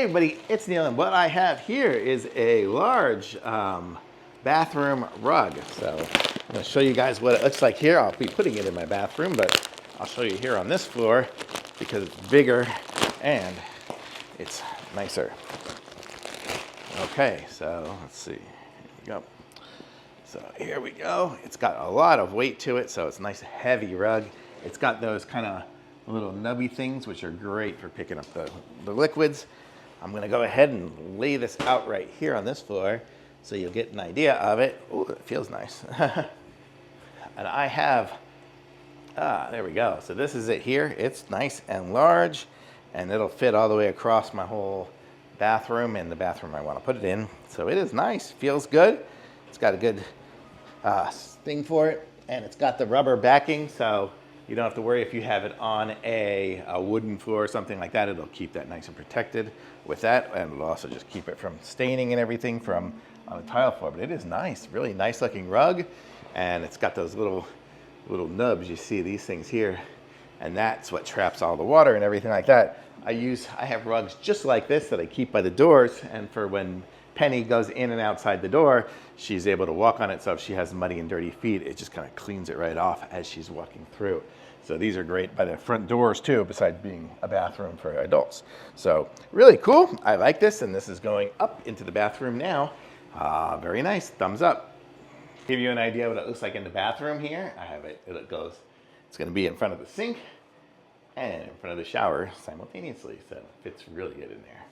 Hey everybody, it's Neil, and what I have here is a large bathroom rug. So I'm going to show you guys what it looks like here. I'll be putting it in my bathroom, but I'll show you here on this floor because it's bigger and it's nicer. Okay, so let's see. Here we go. So here we go. It's got a lot of weight to it, so it's a nice heavy rug. It's got those kind of little nubby things, which are great for picking up the liquids. I'm gonna go ahead and lay this out right here on this floor so you'll get an idea of it. Ooh, it feels nice. And I have, there we go. So this is it here. It's nice and large, and it'll fit all the way across my whole bathroom and the bathroom I wanna put it in. So it is nice, feels good. It's got a good thing for it, and it's got the rubber backing, so you don't have to worry if you have it on a wooden floor or something like that. It'll keep that nice and protected with that, and it'll also just keep it from staining and everything from on a tile floor. But it is nice, really nice looking rug, and it's got those little nubs. You see these things here, and that's what traps all the water and everything like that. I have rugs just like this that I keep by the doors, and for when Penny goes in and outside the door, she's able to walk on it, so if she has muddy and dirty feet, it just kind of cleans it right off as she's walking through. So these are great by the front doors too, besides being a bathroom for adults. So really cool. I like this, and this is going up into the bathroom now. Very nice, thumbs up. Give you an idea what it looks like in the bathroom here. I have it, it's gonna be in front of the sink and in front of the shower simultaneously, so it fits really good in there.